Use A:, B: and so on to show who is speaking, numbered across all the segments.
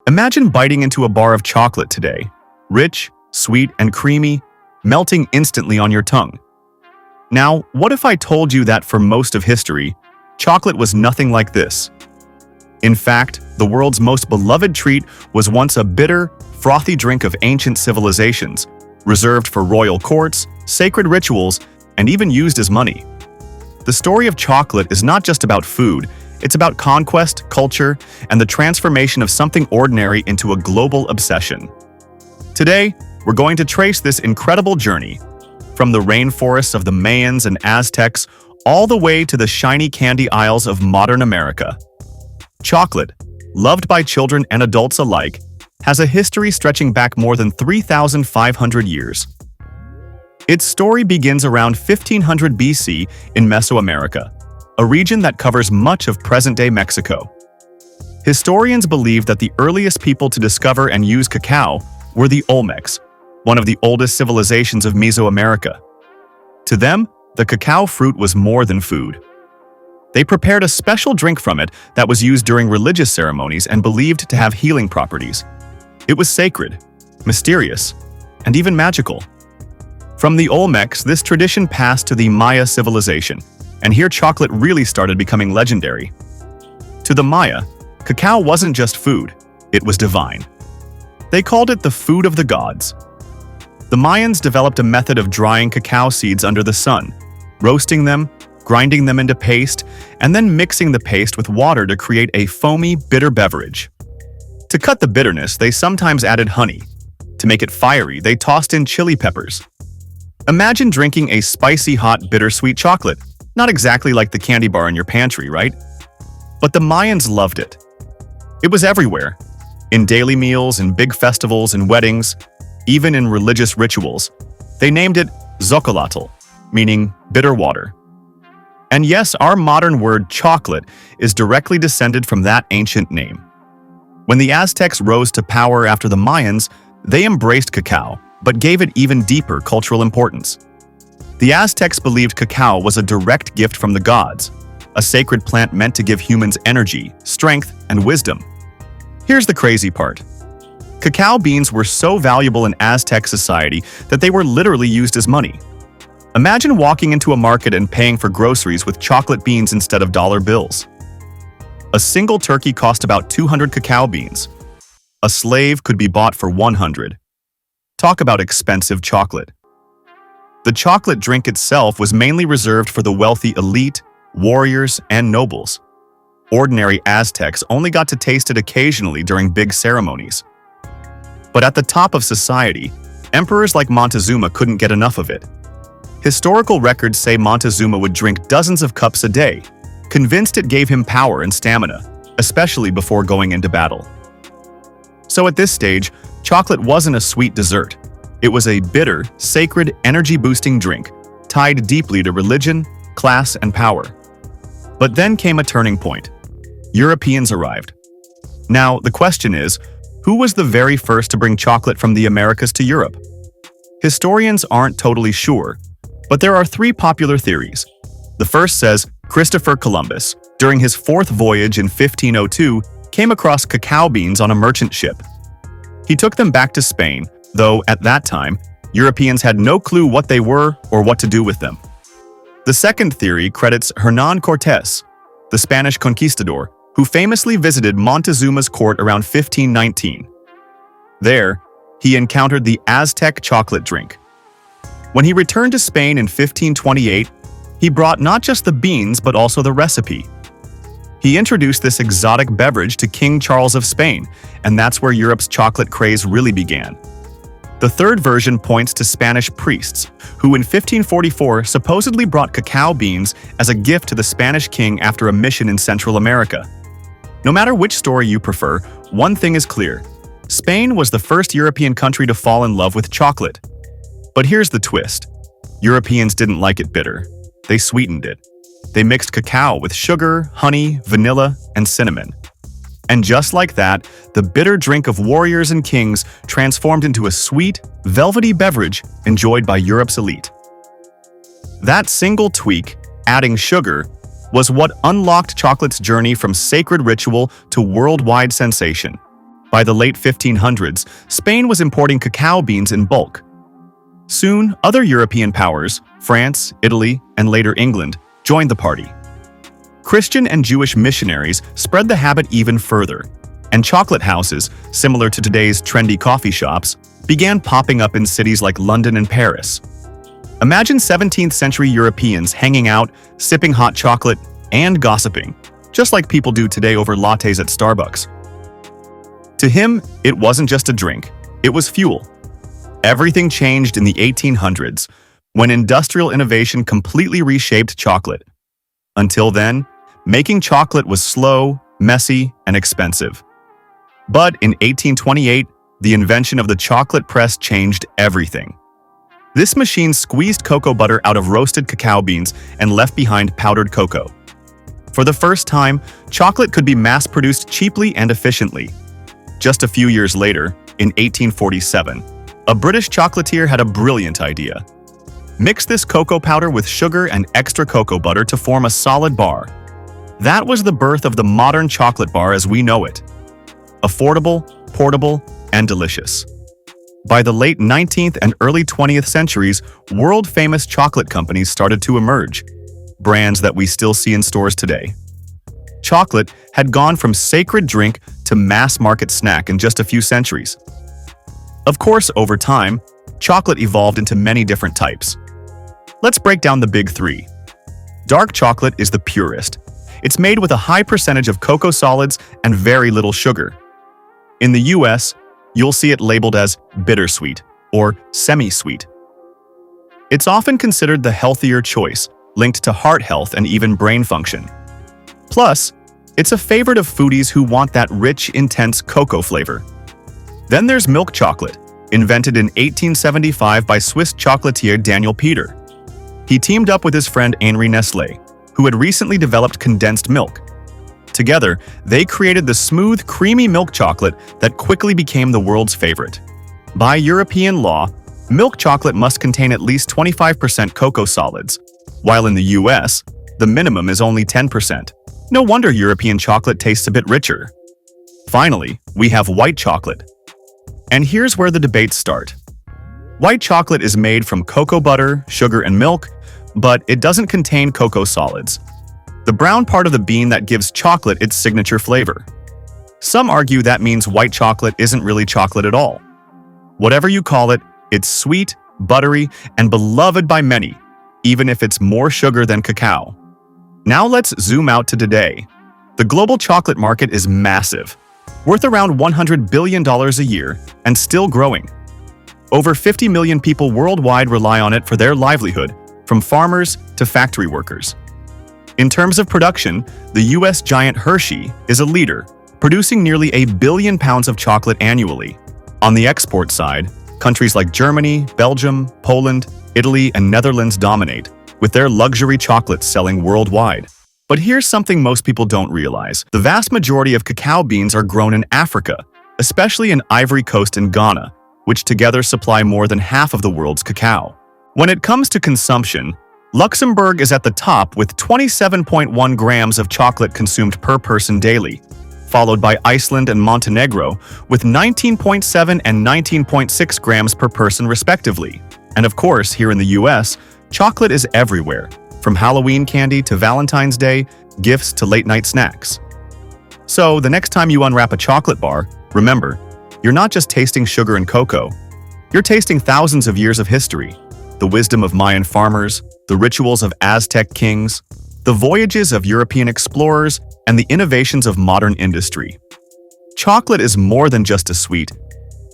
A: Imagine biting into a bar of chocolate today. Rich, sweet, and creamy, melting instantly on your tongue. Now, what if I told you that for most of history, chocolate was nothing like this? In fact, the world's most beloved treat was once a bitter, frothy drink of ancient civilizations, reserved for royal courts, sacred rituals, and even used as money. The story of chocolate is not just about food, it's about conquest, culture, and the transformation of something ordinary into a global obsession. Today, we're going to trace this incredible journey, from the rainforests of the Mayans and Aztecs all the way to the shiny candy aisles of modern America. Chocolate, loved by children and adults alike, has a history stretching back more than 3,500 years. Its story begins around 1500 BC in Mesoamerica, a region that covers much of present-day Mexico. Historians believe that the earliest people to discover and use cacao were the Olmecs, one of the oldest civilizations of Mesoamerica. To them, the cacao fruit was more than food. They prepared a special drink from it that was used during religious ceremonies and believed to have healing properties. It was sacred, mysterious, and even magical. From the Olmecs, this tradition passed to the Maya civilization, and here chocolate really started becoming legendary. To the Maya, cacao wasn't just food, it was divine. They called it the food of the gods. The Mayans developed a method of drying cacao seeds under the sun, roasting them, grinding them into paste, and then mixing the paste with water to create a foamy, bitter beverage. To cut the bitterness, they sometimes added honey. To make it fiery, they tossed in chili peppers. Imagine drinking a spicy, hot, bittersweet chocolate. Not exactly like the candy bar in your pantry, right? But the Mayans loved it. It was everywhere. In daily meals, in big festivals, in weddings, even in religious rituals. They named it Xocolotl, meaning bitter water. And yes, our modern word chocolate is directly descended from that ancient name. When the Aztecs rose to power after the Mayans, they embraced cacao, but gave it even deeper cultural importance. The Aztecs believed cacao was a direct gift from the gods, a sacred plant meant to give humans energy, strength, and wisdom. Here's the crazy part. Cacao beans were so valuable in Aztec society that they were literally used as money. Imagine walking into a market and paying for groceries with chocolate beans instead of dollar bills. A single turkey cost about 200 cacao beans. A slave could be bought for 100. Talk about expensive chocolate. The chocolate drink itself was mainly reserved for the wealthy elite, warriors, and nobles. Ordinary Aztecs only got to taste it occasionally during big ceremonies. But at the top of society, emperors like Montezuma couldn't get enough of it. Historical records say Montezuma would drink dozens of cups a day, convinced it gave him power and stamina, especially before going into battle. So at this stage, chocolate wasn't a sweet dessert. It was a bitter, sacred, energy-boosting drink, tied deeply to religion, class, and power. But then came a turning point. Europeans arrived. Now, the question is, who was the very first to bring chocolate from the Americas to Europe? Historians aren't totally sure, but there are three popular theories. The first says Christopher Columbus, during his fourth voyage in 1502, came across cacao beans on a merchant ship. He took them back to Spain, though at that time, Europeans had no clue what they were or what to do with them. The second theory credits Hernán Cortés, the Spanish conquistador, who famously visited Montezuma's court around 1519. There, he encountered the Aztec chocolate drink. When he returned to Spain in 1528, he brought not just the beans but also the recipe. He introduced this exotic beverage to King Charles of Spain, and that's where Europe's chocolate craze really began. The third version points to Spanish priests, who in 1544 supposedly brought cacao beans as a gift to the Spanish king after a mission in Central America. No matter which story you prefer, one thing is clear. Spain was the first European country to fall in love with chocolate. But here's the twist. Europeans didn't like it bitter. They sweetened it. They mixed cacao with sugar, honey, vanilla, and cinnamon. And just like that, the bitter drink of warriors and kings transformed into a sweet, velvety beverage enjoyed by Europe's elite. That single tweak, adding sugar, was what unlocked chocolate's journey from sacred ritual to worldwide sensation. By the late 1500s, Spain was importing cacao beans in bulk. Soon, other European powers, France, Italy, and later England, joined the party. Christian and Jewish missionaries spread the habit even further, and chocolate houses, similar to today's trendy coffee shops, began popping up in cities like London and Paris. Imagine 17th century Europeans hanging out, sipping hot chocolate, and gossiping, just like people do today over lattes at Starbucks. To him, it wasn't just a drink, it was fuel. Everything changed in the 1800s, when industrial innovation completely reshaped chocolate. Until then, making chocolate was slow, messy, and expensive. But in 1828, the invention of the chocolate press changed everything. This machine squeezed cocoa butter out of roasted cacao beans and left behind powdered cocoa. For the first time, chocolate could be mass-produced cheaply and efficiently. Just a few years later, in 1847, a British chocolatier had a brilliant idea. Mix this cocoa powder with sugar and extra cocoa butter to form a solid bar. That was the birth of the modern chocolate bar as we know it. Affordable, portable, and delicious. By the late 19th and early 20th centuries, world-famous chocolate companies started to emerge, brands that we still see in stores today. Chocolate had gone from sacred drink to mass-market snack in just a few centuries. Of course, over time, chocolate evolved into many different types. Let's break down the big three. Dark chocolate is the purest. It's made with a high percentage of cocoa solids and very little sugar. In the US, you'll see it labeled as bittersweet or semi-sweet. It's often considered the healthier choice, linked to heart health and even brain function. Plus, it's a favorite of foodies who want that rich, intense cocoa flavor. Then there's milk chocolate, invented in 1875 by Swiss chocolatier Daniel Peter. He teamed up with his friend Henri Nestlé, who had recently developed condensed milk. Together, they created the smooth, creamy milk chocolate that quickly became the world's favorite. By European law, milk chocolate must contain at least 25% cocoa solids, while in the US, the minimum is only 10%. No wonder European chocolate tastes a bit richer. Finally, we have white chocolate. And here's where the debates start. White chocolate is made from cocoa butter, sugar, and milk, but it doesn't contain cocoa solids, the brown part of the bean that gives chocolate its signature flavor. Some argue that means white chocolate isn't really chocolate at all. Whatever you call it, it's sweet, buttery, and beloved by many, even if it's more sugar than cacao. Now let's zoom out to today. The global chocolate market is massive, worth around $100 billion a year and still growing. Over 50 million people worldwide rely on it for their livelihood, from farmers to factory workers. In terms of production, the US giant Hershey is a leader, producing nearly 1 billion pounds of chocolate annually. On the export side, countries like Germany, Belgium, Poland, Italy, and Netherlands dominate, with their luxury chocolates selling worldwide. But here's something most people don't realize. The vast majority of cacao beans are grown in Africa, especially in Ivory Coast and Ghana, which together supply more than half of the world's cacao. When it comes to consumption, Luxembourg is at the top with 27.1 grams of chocolate consumed per person daily, followed by Iceland and Montenegro with 19.7 and 19.6 grams per person respectively. And of course, here in the US, chocolate is everywhere, from Halloween candy to Valentine's Day, gifts to late-night snacks. So, the next time you unwrap a chocolate bar, remember, you're not just tasting sugar and cocoa, you're tasting thousands of years of history, the wisdom of Mayan farmers, the rituals of Aztec kings, the voyages of European explorers, and the innovations of modern industry. Chocolate is more than just a sweet.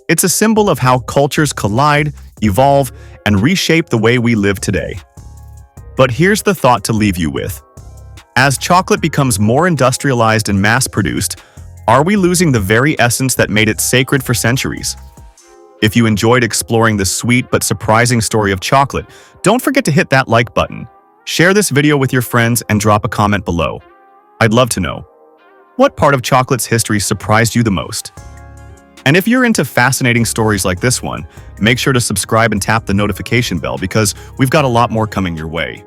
A: It's a symbol of how cultures collide, evolve, and reshape the way we live today. But here's the thought to leave you with. As chocolate becomes more industrialized and mass-produced, are we losing the very essence that made it sacred for centuries? If you enjoyed exploring the sweet but surprising story of chocolate, don't forget to hit that like button. Share this video with your friends and drop a comment below. I'd love to know, what part of chocolate's history surprised you the most? And if you're into fascinating stories like this one, make sure to subscribe and tap the notification bell because we've got a lot more coming your way.